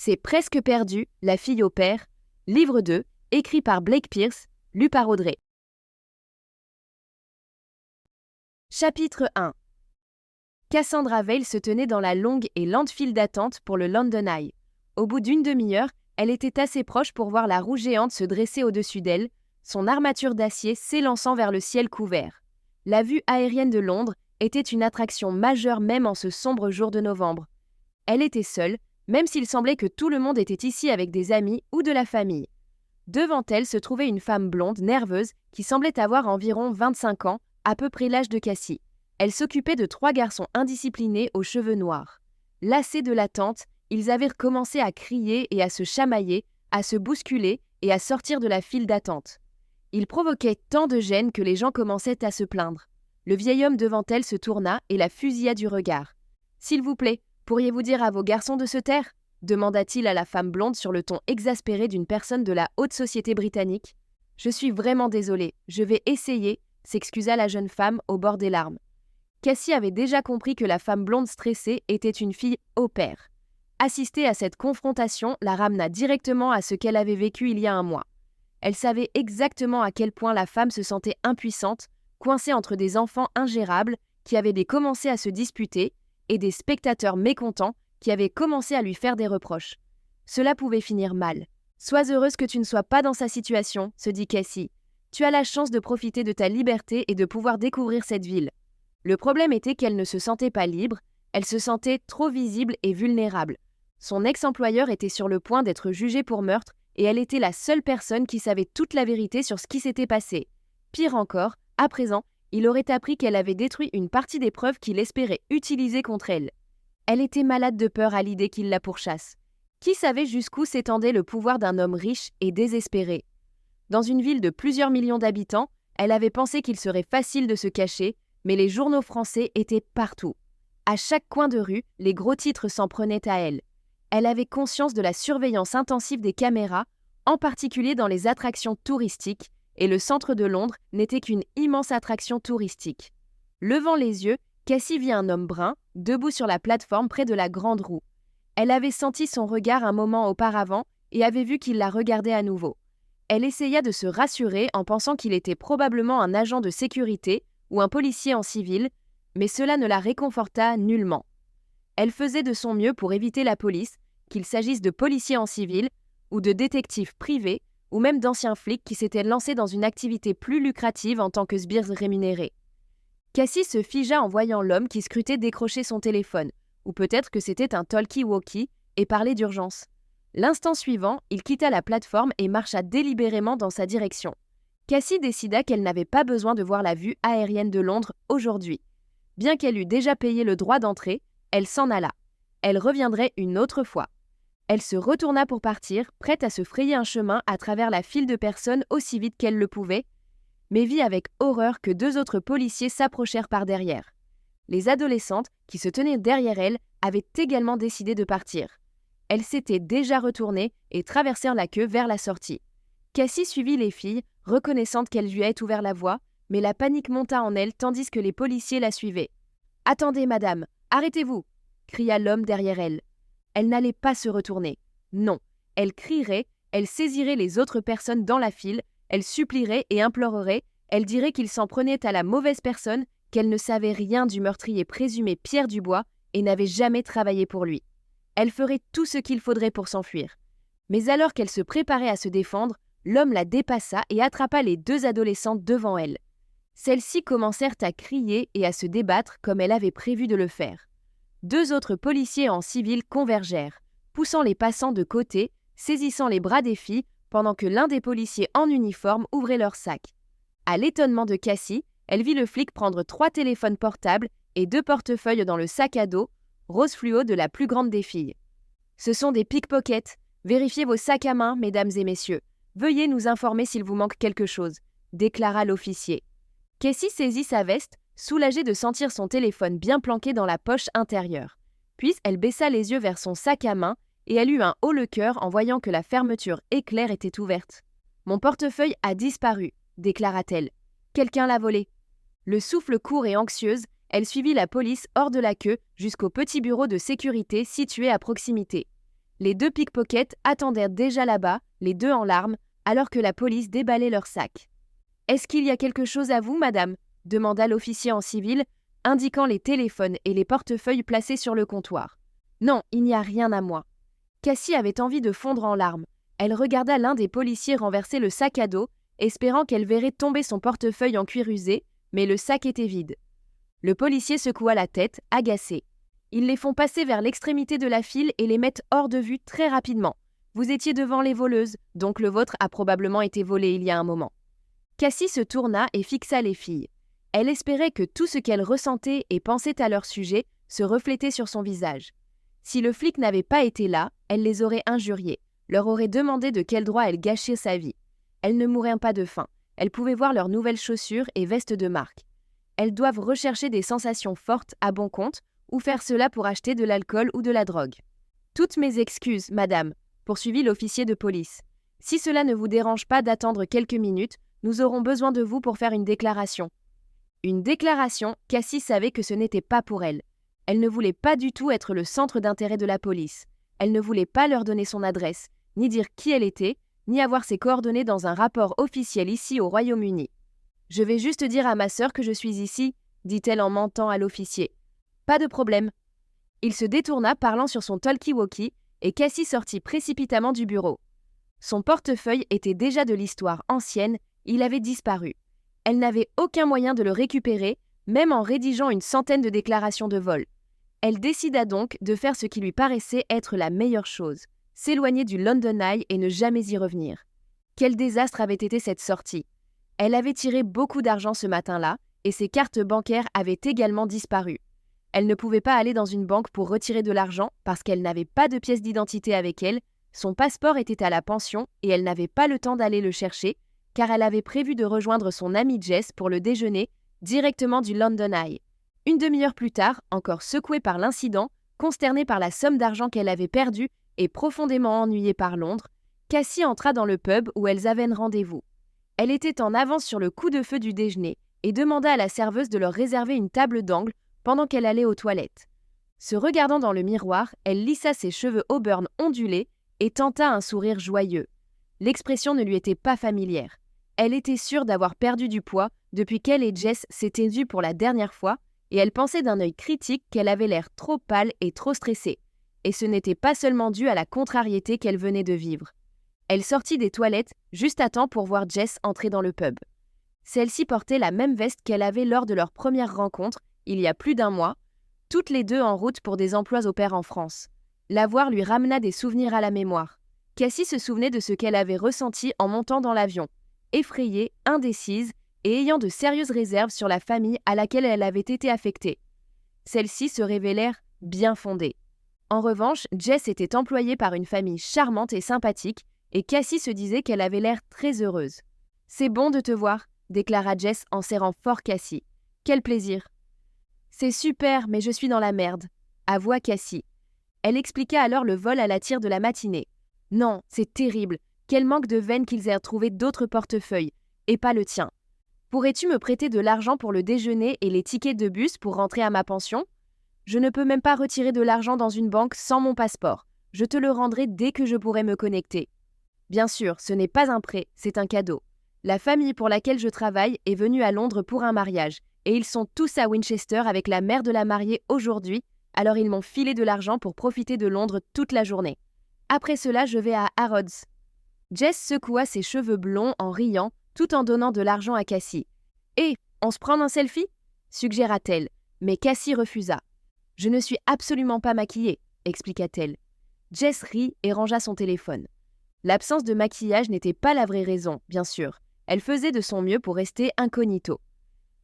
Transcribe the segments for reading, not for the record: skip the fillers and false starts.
C'est presque perdu, la fille au père, livre 2, écrit par Blake Pierce, lu par Audrey. Chapitre 1. Cassandra Vail se tenait dans la longue et lente file d'attente pour le London Eye. Au bout d'une demi-heure, elle était assez proche pour voir la roue géante se dresser au-dessus d'elle, son armature d'acier s'élançant vers le ciel couvert. La vue aérienne de Londres était une attraction majeure même en ce sombre jour de novembre. Elle était seule, même s'il semblait que tout le monde était ici avec des amis ou de la famille. Devant elle se trouvait une femme blonde, nerveuse, qui semblait avoir environ 25 ans, à peu près l'âge de Cassie. Elle s'occupait de 3 garçons indisciplinés aux cheveux noirs. Lassés de l'attente, ils avaient recommencé à crier et à se chamailler, à se bousculer et à sortir de la file d'attente. Ils provoquaient tant de gêne que les gens commençaient à se plaindre. Le vieil homme devant elle se tourna et la fusilla du regard. « S'il vous plaît, pourriez-vous dire à vos garçons de se taire ?» demanda-t-il à la femme blonde sur le ton exaspéré d'une personne de la haute société britannique. « Je suis vraiment désolée, je vais essayer », s'excusa la jeune femme au bord des larmes. Cassie avait déjà compris que la femme blonde stressée était une fille au pair. Assister à cette confrontation la ramena directement à ce qu'elle avait vécu il y a un mois. Elle savait exactement à quel point la femme se sentait impuissante, coincée entre des enfants ingérables qui avaient commencé à se disputer et des spectateurs mécontents qui avaient commencé à lui faire des reproches. Cela pouvait finir mal. « Sois heureuse que tu ne sois pas dans sa situation, » se dit Cassie. « Tu as la chance de profiter de ta liberté et de pouvoir découvrir cette ville. » Le problème était qu'elle ne se sentait pas libre, elle se sentait trop visible et vulnérable. Son ex-employeur était sur le point d'être jugé pour meurtre et elle était la seule personne qui savait toute la vérité sur ce qui s'était passé. Pire encore, à présent, il aurait appris qu'elle avait détruit une partie des preuves qu'il espérait utiliser contre elle. Elle était malade de peur à l'idée qu'il la pourchasse. Qui savait jusqu'où s'étendait le pouvoir d'un homme riche et désespéré? Dans une ville de plusieurs millions d'habitants, elle avait pensé qu'il serait facile de se cacher, mais les journaux français étaient partout. À chaque coin de rue, les gros titres s'en prenaient à elle. Elle avait conscience de la surveillance intensive des caméras, en particulier dans les attractions touristiques, et le centre de Londres n'était qu'une immense attraction touristique. Levant les yeux, Cassie vit un homme brun, debout sur la plateforme près de la grande roue. Elle avait senti son regard un moment auparavant et avait vu qu'il la regardait à nouveau. Elle essaya de se rassurer en pensant qu'il était probablement un agent de sécurité ou un policier en civil, mais cela ne la réconforta nullement. Elle faisait de son mieux pour éviter la police, qu'il s'agisse de policiers en civil ou de détectives privés ou même d'anciens flics qui s'étaient lancés dans une activité plus lucrative en tant que sbires rémunérés. Cassie se figea en voyant l'homme qui scrutait décrocher son téléphone, ou peut-être que c'était un talkie-walkie, et parlait d'urgence. L'instant suivant, il quitta la plateforme et marcha délibérément dans sa direction. Cassie décida qu'elle n'avait pas besoin de voir la vue aérienne de Londres aujourd'hui. Bien qu'elle eût déjà payé le droit d'entrée, elle s'en alla. Elle reviendrait une autre fois. Elle se retourna pour partir, prête à se frayer un chemin à travers la file de personnes aussi vite qu'elle le pouvait, mais vit avec horreur que 2 autres policiers s'approchèrent par derrière. Les adolescentes, qui se tenaient derrière elle, avaient également décidé de partir. Elles s'étaient déjà retournées et traversèrent la queue vers la sortie. Cassie suivit les filles, reconnaissante qu'elles lui aient ouvert la voie, mais la panique monta en elle tandis que les policiers la suivaient. « Attendez, madame, arrêtez-vous !» cria l'homme derrière elle. Elle n'allait pas se retourner. Non, elle crierait, elle saisirait les autres personnes dans la file, elle supplierait et implorerait, elle dirait qu'il s'en prenait à la mauvaise personne, qu'elle ne savait rien du meurtrier présumé Pierre Dubois et n'avait jamais travaillé pour lui. Elle ferait tout ce qu'il faudrait pour s'enfuir. Mais alors qu'elle se préparait à se défendre, l'homme la dépassa et attrapa les 2 adolescentes devant elle. Celles-ci commencèrent à crier et à se débattre comme elle avait prévu de le faire. 2 autres policiers en civil convergèrent, poussant les passants de côté, saisissant les bras des filles, pendant que l'un des policiers en uniforme ouvrait leur sac. À l'étonnement de Cassie, elle vit le flic prendre 3 téléphones portables et 2 portefeuilles dans le sac à dos, rose fluo de la plus grande des filles. « Ce sont des pickpockets. Vérifiez vos sacs à main, mesdames et messieurs. Veuillez nous informer s'il vous manque quelque chose », déclara l'officier. Cassie saisit sa veste, soulagée de sentir son téléphone bien planqué dans la poche intérieure. Puis elle baissa les yeux vers son sac à main et elle eut un haut-le-cœur en voyant que la fermeture éclair était ouverte. « Mon portefeuille a disparu », déclara-t-elle. « Quelqu'un l'a volé. » Le souffle court et anxieuse, elle suivit la police hors de la queue jusqu'au petit bureau de sécurité situé à proximité. Les deux pickpockets attendaient déjà là-bas, les deux en larmes, alors que la police déballait leurs sacs. « Est-ce qu'il y a quelque chose à vous, madame ?» demanda l'officier en civil, indiquant les téléphones et les portefeuilles placés sur le comptoir. « Non, il n'y a rien à moi. » Cassie avait envie de fondre en larmes. Elle regarda l'un des policiers renverser le sac à dos, espérant qu'elle verrait tomber son portefeuille en cuir usé, mais le sac était vide. Le policier secoua la tête, agacé. « Ils les font passer vers l'extrémité de la file et les mettent hors de vue très rapidement. Vous étiez devant les voleuses, donc le vôtre a probablement été volé il y a un moment. » Cassie se tourna et fixa les filles. Elle espérait que tout ce qu'elle ressentait et pensait à leur sujet se reflétait sur son visage. Si le flic n'avait pas été là, elle les aurait injuriées, leur aurait demandé de quel droit elle gâchait sa vie. Elles ne mourraient pas de faim. Elles pouvaient voir leurs nouvelles chaussures et vestes de marque. Elles doivent rechercher des sensations fortes à bon compte ou faire cela pour acheter de l'alcool ou de la drogue. « Toutes mes excuses, madame », poursuivit l'officier de police. « Si cela ne vous dérange pas d'attendre quelques minutes, nous aurons besoin de vous pour faire une déclaration. » Une déclaration, Cassie savait que ce n'était pas pour elle. Elle ne voulait pas du tout être le centre d'intérêt de la police. Elle ne voulait pas leur donner son adresse, ni dire qui elle était, ni avoir ses coordonnées dans un rapport officiel ici au Royaume-Uni. « Je vais juste dire à ma sœur que je suis ici, » dit-elle en mentant à l'officier. « Pas de problème. » Il se détourna parlant sur son talkie-walkie et Cassie sortit précipitamment du bureau. Son portefeuille était déjà de l'histoire ancienne, il avait disparu. Elle n'avait aucun moyen de le récupérer, même en rédigeant une centaine de déclarations de vol. Elle décida donc de faire ce qui lui paraissait être la meilleure chose, s'éloigner du London Eye et ne jamais y revenir. Quel désastre avait été cette sortie! Elle avait tiré beaucoup d'argent ce matin-là, et ses cartes bancaires avaient également disparu. Elle ne pouvait pas aller dans une banque pour retirer de l'argent parce qu'elle n'avait pas de pièce d'identité avec elle, son passeport était à la pension et elle n'avait pas le temps d'aller le chercher, car elle avait prévu de rejoindre son amie Jess pour le déjeuner, directement du London Eye. Une demi-heure plus tard, encore secouée par l'incident, consternée par la somme d'argent qu'elle avait perdue et profondément ennuyée par Londres, Cassie entra dans le pub où elles avaient un rendez-vous. Elle était en avance sur le coup de feu du déjeuner et demanda à la serveuse de leur réserver une table d'angle pendant qu'elle allait aux toilettes. Se regardant dans le miroir, elle lissa ses cheveux auburn ondulés et tenta un sourire joyeux. L'expression ne lui était pas familière. Elle était sûre d'avoir perdu du poids depuis qu'elle et Jess s'étaient vues pour la dernière fois, et elle pensait d'un œil critique qu'elle avait l'air trop pâle et trop stressée. Et ce n'était pas seulement dû à la contrariété qu'elle venait de vivre. Elle sortit des toilettes juste à temps pour voir Jess entrer dans le pub. Celle-ci portait la même veste qu'elle avait lors de leur première rencontre, il y a plus d'un mois, toutes les deux en route pour des emplois au pair en France. La voir lui ramena des souvenirs à la mémoire. Cassie se souvenait de ce qu'elle avait ressenti en montant dans l'avion, effrayée, indécise et ayant de sérieuses réserves sur la famille à laquelle elle avait été affectée. Celles-ci se révélèrent bien fondées. En revanche, Jess était employée par une famille charmante et sympathique, et Cassie se disait qu'elle avait l'air très heureuse. « C'est bon de te voir », déclara Jess en serrant fort Cassie. « Quel plaisir !»« C'est super, mais je suis dans la merde », avoua Cassie. Elle expliqua alors le vol à la tire de la matinée. « Non, c'est terrible. Quel manque de veine qu'ils aient retrouvé d'autres portefeuilles, et pas le tien. Pourrais-tu me prêter de l'argent pour le déjeuner et les tickets de bus pour rentrer à ma pension ? Je ne peux même pas retirer de l'argent dans une banque sans mon passeport. Je te le rendrai dès que je pourrai me connecter. Bien sûr, ce n'est pas un prêt, c'est un cadeau. La famille pour laquelle je travaille est venue à Londres pour un mariage, et ils sont tous à Winchester avec la mère de la mariée aujourd'hui, alors ils m'ont filé de l'argent pour profiter de Londres toute la journée. Après cela, je vais à Harrods. » Jess secoua ses cheveux blonds en riant, tout en donnant de l'argent à Cassie. « Hé, on se prend un selfie ?» suggéra-t-elle, mais Cassie refusa. « Je ne suis absolument pas maquillée », expliqua-t-elle. Jess rit et rangea son téléphone. L'absence de maquillage n'était pas la vraie raison, bien sûr. Elle faisait de son mieux pour rester incognito.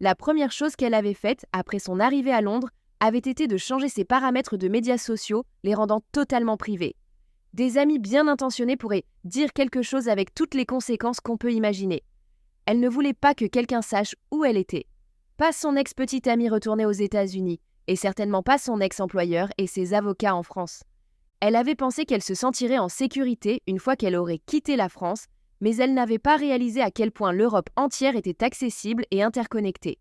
La première chose qu'elle avait faite après son arrivée à Londres avait été de changer ses paramètres de médias sociaux, les rendant totalement privés. Des amis bien intentionnés pourraient dire quelque chose avec toutes les conséquences qu'on peut imaginer. Elle ne voulait pas que quelqu'un sache où elle était. Pas son ex-petite amie retournée aux États-Unis, et certainement pas son ex-employeur et ses avocats en France. Elle avait pensé qu'elle se sentirait en sécurité une fois qu'elle aurait quitté la France, mais elle n'avait pas réalisé à quel point l'Europe entière était accessible et interconnectée.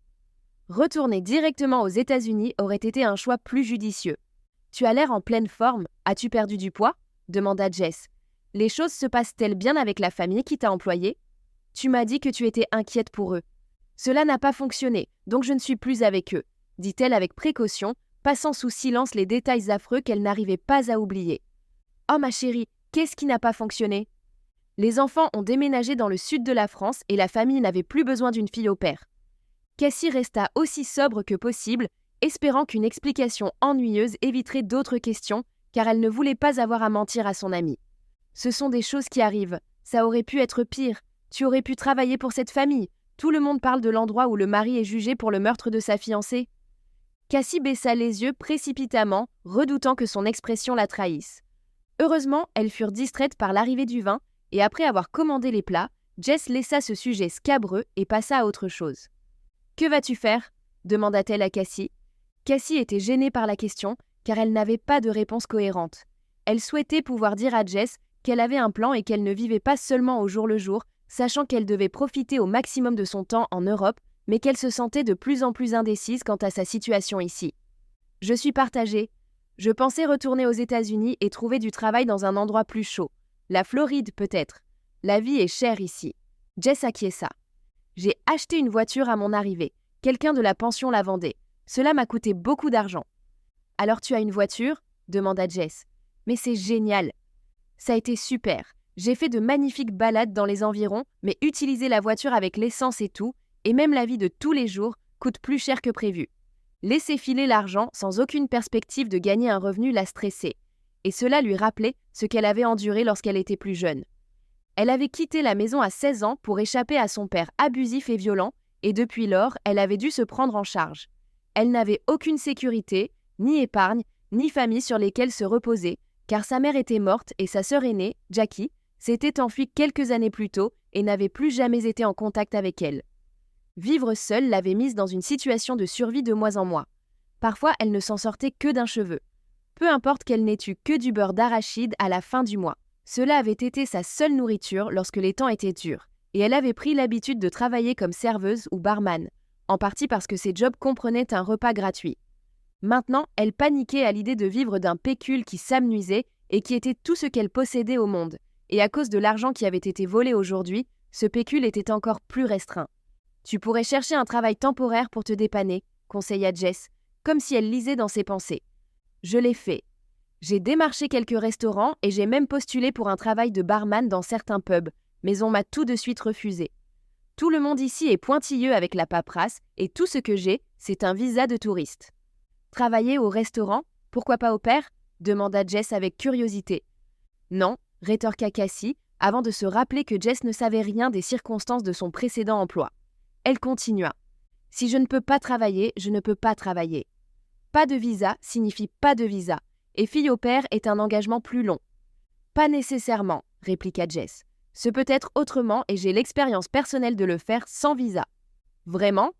Retourner directement aux États-Unis aurait été un choix plus judicieux. « Tu as l'air en pleine forme, as-tu perdu du poids ?» demanda Jess. Les choses se passent-elles bien avec la famille qui t'a employée? Tu m'as dit que tu étais inquiète pour eux. Cela n'a pas fonctionné, donc je ne suis plus avec eux, dit-elle avec précaution, passant sous silence les détails affreux qu'elle n'arrivait pas à oublier. Oh ma chérie, qu'est-ce qui n'a pas fonctionné? Les enfants ont déménagé dans le sud de la France et la famille n'avait plus besoin d'une fille au pair. Cassie resta aussi sobre que possible, espérant qu'une explication ennuyeuse éviterait d'autres questions, car elle ne voulait pas avoir à mentir à son amie. Ce sont des choses qui arrivent, ça aurait pu être pire, tu aurais pu travailler pour cette famille, tout le monde parle de l'endroit où le mari est jugé pour le meurtre de sa fiancée. Cassie baissa les yeux précipitamment, redoutant que son expression la trahisse. Heureusement, elles furent distraites par l'arrivée du vin, et après avoir commandé les plats, Jess laissa ce sujet scabreux et passa à autre chose. « Que vas-tu faire » demanda-t-elle à Cassie. Cassie était gênée par la question, car elle n'avait pas de réponse cohérente. Elle souhaitait pouvoir dire à Jess qu'elle avait un plan et qu'elle ne vivait pas seulement au jour le jour, sachant qu'elle devait profiter au maximum de son temps en Europe, mais qu'elle se sentait de plus en plus indécise quant à sa situation ici. « Je suis partagée. Je pensais retourner aux États-Unis et trouver du travail dans un endroit plus chaud. La Floride peut-être. La vie est chère ici. » Jess acquiesça. « J'ai acheté une voiture à mon arrivée. Quelqu'un de la pension la vendait. Cela m'a coûté beaucoup d'argent. »« Alors tu as une voiture ?» demanda Jess. « Mais c'est génial. Ça a été super. J'ai fait de magnifiques balades dans les environs, mais utiliser la voiture avec l'essence et tout, et même la vie de tous les jours, coûte plus cher que prévu. Laisser filer l'argent sans aucune perspective de gagner un revenu la stressait, et cela lui rappelait ce qu'elle avait enduré lorsqu'elle était plus jeune. Elle avait quitté la maison à 16 ans pour échapper à son père abusif et violent, et depuis lors, elle avait dû se prendre en charge. Elle n'avait aucune sécurité, ni épargne, ni famille sur lesquelles se reposer, car sa mère était morte et sa sœur aînée, Jackie, s'était enfuie quelques années plus tôt et n'avait plus jamais été en contact avec elle. Vivre seule l'avait mise dans une situation de survie de mois en mois. Parfois, elle ne s'en sortait que d'un cheveu. Peu importe qu'elle n'ait eu que du beurre d'arachide à la fin du mois. Cela avait été sa seule nourriture lorsque les temps étaient durs, et elle avait pris l'habitude de travailler comme serveuse ou barman, en partie parce que ses jobs comprenaient un repas gratuit. Maintenant, elle paniquait à l'idée de vivre d'un pécule qui s'amenuisait et qui était tout ce qu'elle possédait au monde, et à cause de l'argent qui avait été volé aujourd'hui, ce pécule était encore plus restreint. « Tu pourrais chercher un travail temporaire pour te dépanner », conseilla Jess, comme si elle lisait dans ses pensées. Je l'ai fait. J'ai démarché quelques restaurants et j'ai même postulé pour un travail de barman dans certains pubs, mais on m'a tout de suite refusé. Tout le monde ici est pointilleux avec la paperasse et tout ce que j'ai, c'est un visa de touriste. Travailler au restaurant, pourquoi pas au pair ? Demanda Jess avec curiosité. Non, rétorqua Cassie, avant de se rappeler que Jess ne savait rien des circonstances de son précédent emploi. Elle continua. Si je ne peux pas travailler, je ne peux pas travailler. Pas de visa signifie pas de visa, et fille au pair est un engagement plus long. Pas nécessairement, répliqua Jess. Ce peut être autrement et j'ai l'expérience personnelle de le faire sans visa. Vraiment ?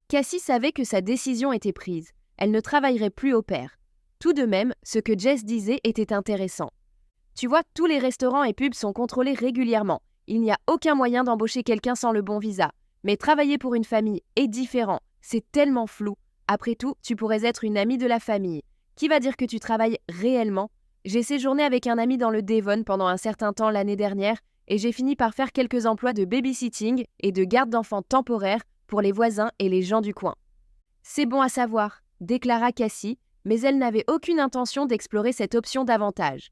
Cassie savait que sa décision était prise. Elle ne travaillerait plus au pair. Tout de même, ce que Jess disait était intéressant. Tu vois, tous les restaurants et pubs sont contrôlés régulièrement. Il n'y a aucun moyen d'embaucher quelqu'un sans le bon visa. Mais travailler pour une famille est différent. C'est tellement flou. Après tout, tu pourrais être une amie de la famille. Qui va dire que tu travailles réellement ? J'ai séjourné avec un ami dans le Devon pendant un certain temps l'année dernière et j'ai fini par faire quelques emplois de babysitting et de garde d'enfants temporaires pour les voisins et les gens du coin. C'est bon à savoir, déclara Cassie, mais elle n'avait aucune intention d'explorer cette option davantage.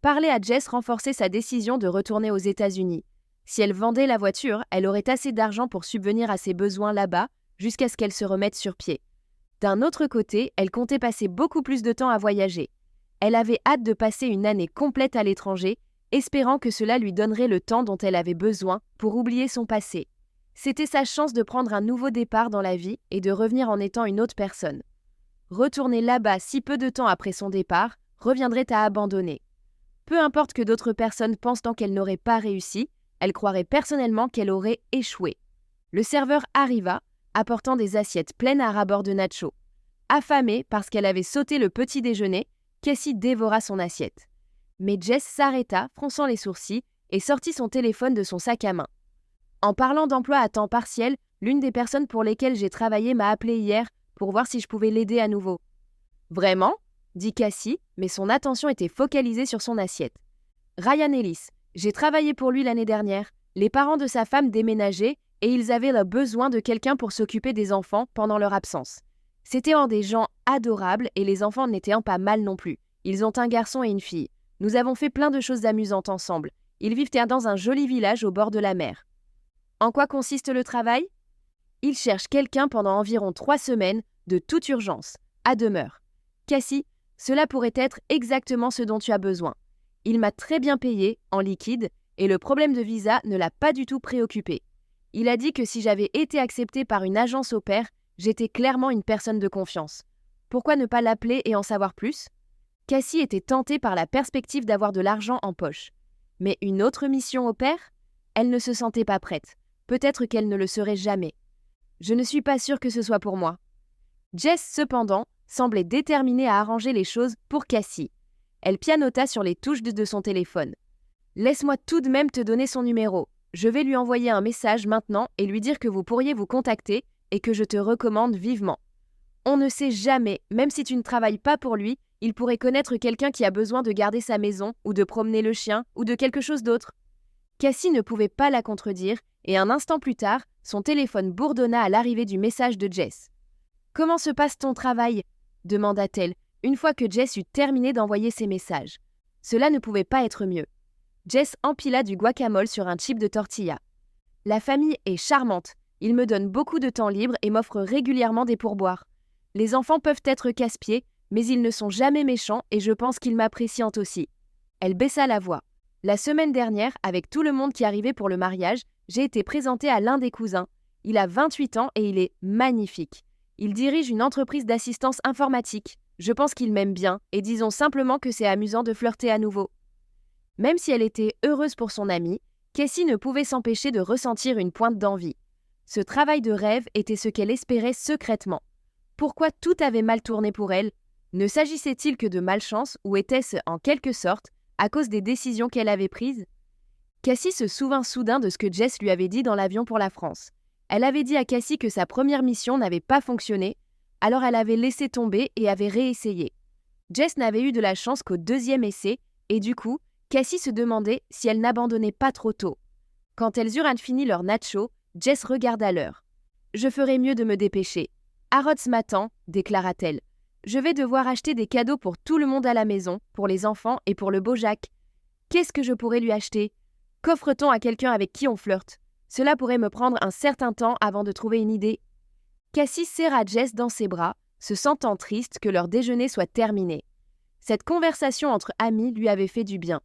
Parler à Jess renforçait sa décision de retourner aux États-Unis. Si elle vendait la voiture, elle aurait assez d'argent pour subvenir à ses besoins là-bas, jusqu'à ce qu'elle se remette sur pied. D'un autre côté, elle comptait passer beaucoup plus de temps à voyager. Elle avait hâte de passer une année complète à l'étranger, espérant que cela lui donnerait le temps dont elle avait besoin pour oublier son passé. C'était sa chance de prendre un nouveau départ dans la vie et de revenir en étant une autre personne. Retourner là-bas si peu de temps après son départ reviendrait à abandonner. Peu importe que d'autres personnes pensent tant qu'elle n'aurait pas réussi, elle croirait personnellement qu'elle aurait échoué. Le serveur arriva, apportant des assiettes pleines à ras-bord de nachos. Affamée parce qu'elle avait sauté le petit déjeuner, Cassie dévora son assiette. Mais Jess s'arrêta, fronçant les sourcils, et sortit son téléphone de son sac à main. En parlant d'emploi à temps partiel, l'une des personnes pour lesquelles j'ai travaillé m'a appelé hier pour voir si je pouvais l'aider à nouveau. « Vraiment ? dit Cassie, mais son attention était focalisée sur son assiette. Ryan Ellis, j'ai travaillé pour lui l'année dernière. Les parents de sa femme déménageaient et ils avaient le besoin de quelqu'un pour s'occuper des enfants pendant leur absence. C'étaient des gens adorables et les enfants n'étaient pas mal non plus. Ils ont un garçon et une fille. Nous avons fait plein de choses amusantes ensemble. Ils vivent dans un joli village au bord de la mer. En quoi consiste le travail ? Ils cherchent quelqu'un pendant environ 3 semaines, de toute urgence, à demeure. Cassie, cela pourrait être exactement ce dont tu as besoin. Il m'a très bien payé, en liquide, et le problème de visa ne l'a pas du tout préoccupé. Il a dit que si j'avais été acceptée par une agence au pair, j'étais clairement une personne de confiance. Pourquoi ne pas l'appeler et en savoir plus ? Cassie était tentée par la perspective d'avoir de l'argent en poche. Mais une autre mission au pair ? Elle ne se sentait pas prête. Peut-être qu'elle ne le serait jamais. Je ne suis pas sûre que ce soit pour moi. Jess, cependant, semblait déterminée à arranger les choses pour Cassie. Elle pianota sur les touches de son téléphone. « Laisse-moi tout de même te donner son numéro. Je vais lui envoyer un message maintenant et lui dire que vous pourriez vous contacter et que je te recommande vivement. On ne sait jamais, même si tu ne travailles pas pour lui, il pourrait connaître quelqu'un qui a besoin de garder sa maison ou de promener le chien ou de quelque chose d'autre. » Cassie ne pouvait pas la contredire et un instant plus tard, son téléphone bourdonna à l'arrivée du message de Jess. « Comment se passe ton travail ?» demanda-t-elle, une fois que Jess eut terminé d'envoyer ses messages. Cela ne pouvait pas être mieux. Jess empila du guacamole sur un chip de tortilla. « La famille est charmante. Ils me donnent beaucoup de temps libre et m'offrent régulièrement des pourboires. Les enfants peuvent être casse-pieds, mais ils ne sont jamais méchants et je pense qu'ils m'apprécient aussi. » Elle baissa la voix. « La semaine dernière, avec tout le monde qui arrivait pour le mariage, j'ai été présentée à l'un des cousins. Il a 28 ans et il est magnifique. Il dirige une entreprise d'assistance informatique. Je pense qu'il m'aime bien et disons simplement que c'est amusant de flirter à nouveau. » Même si elle était heureuse pour son amie, Cassie ne pouvait s'empêcher de ressentir une pointe d'envie. Ce travail de rêve était ce qu'elle espérait secrètement. Pourquoi tout avait mal tourné pour elle ? Ne s'agissait-il que de malchance ou était-ce, en quelque sorte, à cause des décisions qu'elle avait prises ? Cassie se souvint soudain de ce que Jess lui avait dit dans l'avion pour la France. Elle avait dit à Cassie que sa première mission n'avait pas fonctionné, alors elle avait laissé tomber et avait réessayé. Jess n'avait eu de la chance qu'au 2e essai, et du coup, Cassie se demandait si elle n'abandonnait pas trop tôt. Quand elles eurent fini leur nacho, Jess regarda l'heure. « Je ferais mieux de me dépêcher. Harrods m'attend, déclara-t-elle. Je vais devoir acheter des cadeaux pour tout le monde à la maison, pour les enfants et pour le beau Jacques. Qu'est-ce que je pourrais lui acheter ? Qu'offre-t-on à quelqu'un avec qui on flirte ? Cela pourrait me prendre un certain temps avant de trouver une idée. » Cassie serra Jess dans ses bras, se sentant triste que leur déjeuner soit terminé. Cette conversation entre amis lui avait fait du bien.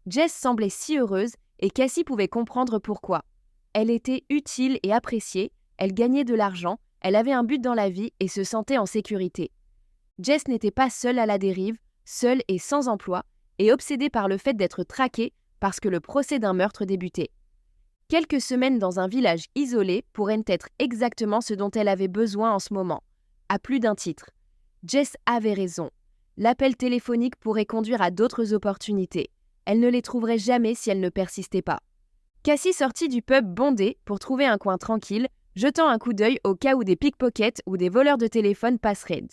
Jess semblait si heureuse et Cassie pouvait comprendre pourquoi. Elle était utile et appréciée, elle gagnait de l'argent, elle avait un but dans la vie et se sentait en sécurité. Jess n'était pas seule à la dérive, seule et sans emploi, et obsédée par le fait d'être traquée parce que le procès d'un meurtre débutait. Quelques semaines dans un village isolé pourraient être exactement ce dont elle avait besoin en ce moment, à plus d'un titre. Jess avait raison. L'appel téléphonique pourrait conduire à d'autres opportunités. Elle ne les trouverait jamais si elle ne persistait pas. Cassie sortit du pub bondé pour trouver un coin tranquille, jetant un coup d'œil au cas où des pickpockets ou des voleurs de téléphone passeraient.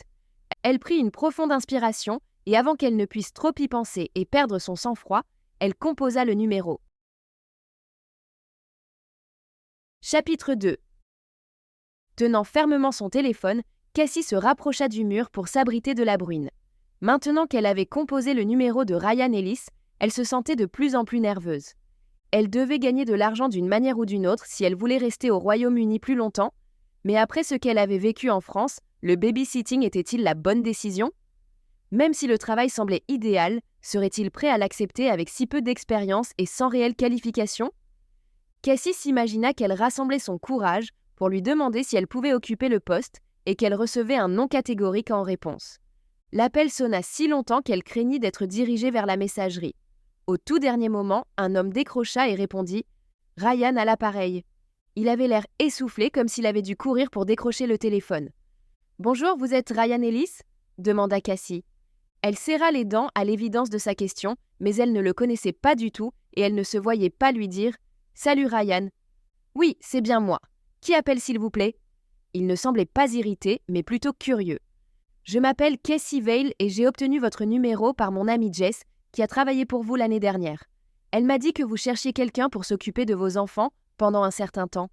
Elle prit une profonde inspiration et avant qu'elle ne puisse trop y penser et perdre son sang-froid, elle composa le numéro. Chapitre 2. Tenant fermement son téléphone, Cassie se rapprocha du mur pour s'abriter de la bruine. Maintenant qu'elle avait composé le numéro de Ryan Ellis, elle se sentait de plus en plus nerveuse. Elle devait gagner de l'argent d'une manière ou d'une autre si elle voulait rester au Royaume-Uni plus longtemps, mais après ce qu'elle avait vécu en France, le babysitting était-il la bonne décision ? Même si le travail semblait idéal, serait-il prêt à l'accepter avec si peu d'expérience et sans réelle qualification ? Cassie s'imagina qu'elle rassemblait son courage pour lui demander si elle pouvait occuper le poste et qu'elle recevait un non catégorique en réponse. L'appel sonna si longtemps qu'elle craignit d'être dirigée vers la messagerie. Au tout dernier moment, un homme décrocha et répondit « Ryan à l'appareil ». Il avait l'air essoufflé comme s'il avait dû courir pour décrocher le téléphone. « Bonjour, vous êtes Ryan Ellis ?» demanda Cassie. Elle serra les dents à l'évidence de sa question, mais elle ne le connaissait pas du tout et elle ne se voyait pas lui dire « Salut Ryan ». « Oui, c'est bien moi. Qui appelle s'il vous plaît ?» Il ne semblait pas irrité, mais plutôt curieux. Je m'appelle Cassie Vale et j'ai obtenu votre numéro par mon amie Jess, qui a travaillé pour vous l'année dernière. Elle m'a dit que vous cherchiez quelqu'un pour s'occuper de vos enfants pendant un certain temps.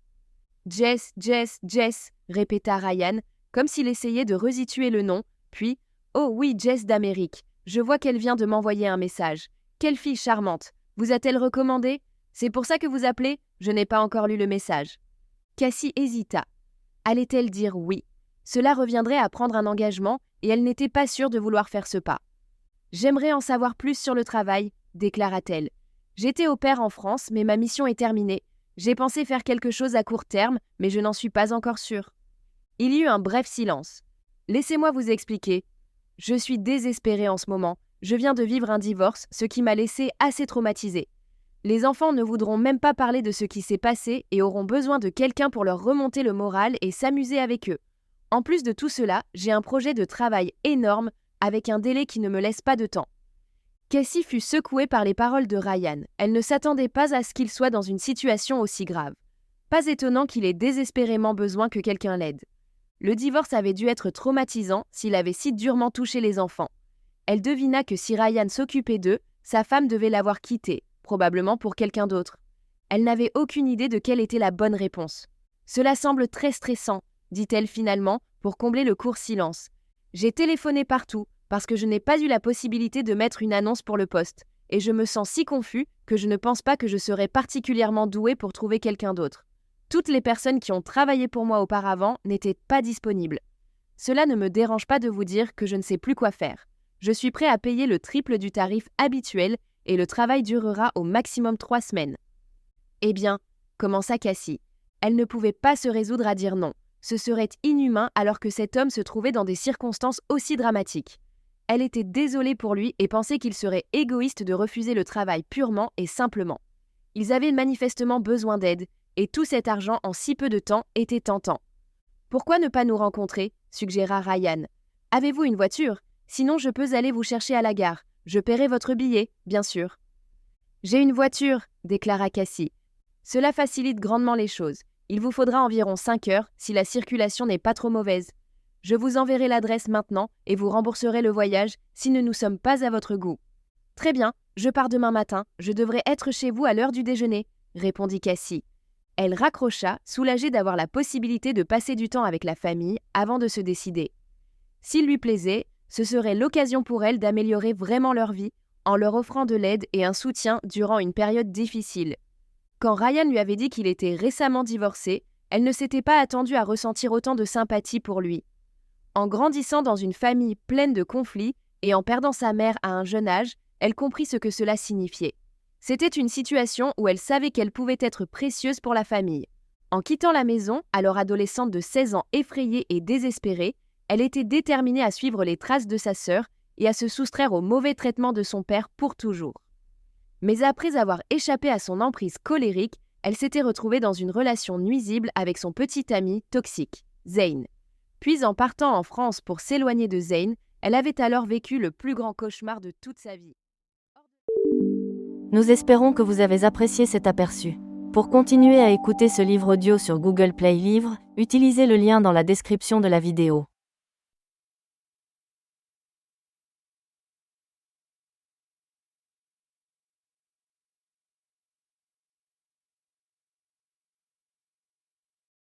Jess, Jess, Jess, répéta Ryan, comme s'il essayait de resituer le nom, puis « Oh oui, Jess d'Amérique, je vois qu'elle vient de m'envoyer un message. Quelle fille charmante. Vous a-t-elle recommandé? C'est pour ça que vous appelez? Je n'ai pas encore lu le message. » Cassie hésita. Allait-elle dire oui? Cela reviendrait à prendre un engagement et elle n'était pas sûre de vouloir faire ce pas. « J'aimerais en savoir plus sur le travail, » déclara-t-elle. « J'étais au pair en France, mais ma mission est terminée. J'ai pensé faire quelque chose à court terme, mais je n'en suis pas encore sûre. » Il y eut un bref silence. « Laissez-moi vous expliquer. Je suis désespérée en ce moment. Je viens de vivre un divorce, ce qui m'a laissée assez traumatisée. Les enfants ne voudront même pas parler de ce qui s'est passé et auront besoin de quelqu'un pour leur remonter le moral et s'amuser avec eux. En plus de tout cela, j'ai un projet de travail énorme avec un délai qui ne me laisse pas de temps. » Cassie fut secouée par les paroles de Ryan. Elle ne s'attendait pas à ce qu'il soit dans une situation aussi grave. Pas étonnant qu'il ait désespérément besoin que quelqu'un l'aide. Le divorce avait dû être traumatisant s'il avait si durement touché les enfants. Elle devina que si Ryan s'occupait d'eux, sa femme devait l'avoir quitté, probablement pour quelqu'un d'autre. Elle n'avait aucune idée de quelle était la bonne réponse. « Cela semble très stressant, » dit-elle finalement, pour combler le court silence. « J'ai téléphoné partout, parce que je n'ai pas eu la possibilité de mettre une annonce pour le poste, et je me sens si confus que je ne pense pas que je serais particulièrement douée pour trouver quelqu'un d'autre. Toutes les personnes qui ont travaillé pour moi auparavant n'étaient pas disponibles. Cela ne me dérange pas de vous dire que je ne sais plus quoi faire. Je suis prêt à payer le triple du tarif habituel et le travail durera au maximum 3 semaines. » Eh bien, commença Cassie. Elle ne pouvait pas se résoudre à dire non. Ce serait inhumain alors que cet homme se trouvait dans des circonstances aussi dramatiques. Elle était désolée pour lui et pensait qu'il serait égoïste de refuser le travail purement et simplement. Ils avaient manifestement besoin d'aide, et tout cet argent en si peu de temps était tentant. « Pourquoi ne pas nous rencontrer ?» suggéra Ryan. « Avez-vous une voiture? Sinon je peux aller vous chercher à la gare. Je paierai votre billet, bien sûr. »« J'ai une voiture, » déclara Cassie. « Cela facilite grandement les choses. Il vous faudra environ 5 heures si la circulation n'est pas trop mauvaise. Je vous enverrai l'adresse maintenant et vous rembourserez le voyage si nous ne sommes pas à votre goût. »« Très bien, je pars demain matin. Je devrais être chez vous à l'heure du déjeuner, » répondit Cassie. Elle raccrocha, soulagée d'avoir la possibilité de passer du temps avec la famille avant de se décider. S'il lui plaisait, ce serait l'occasion pour elle d'améliorer vraiment leur vie en leur offrant de l'aide et un soutien durant une période difficile. Quand Ryan lui avait dit qu'il était récemment divorcé, elle ne s'était pas attendue à ressentir autant de sympathie pour lui. En grandissant dans une famille pleine de conflits et en perdant sa mère à un jeune âge, elle comprit ce que cela signifiait. C'était une situation où elle savait qu'elle pouvait être précieuse pour la famille. En quittant la maison, alors adolescente de 16 ans effrayée et désespérée, elle était déterminée à suivre les traces de sa sœur et à se soustraire au mauvais traitement de son père pour toujours. Mais après avoir échappé à son emprise colérique, elle s'était retrouvée dans une relation nuisible avec son petit ami toxique, Zane. Puis en partant en France pour s'éloigner de Zane, elle avait alors vécu le plus grand cauchemar de toute sa vie. Nous espérons que vous avez apprécié cet aperçu. Pour continuer à écouter ce livre audio sur Google Play Livres, utilisez le lien dans la description de la vidéo.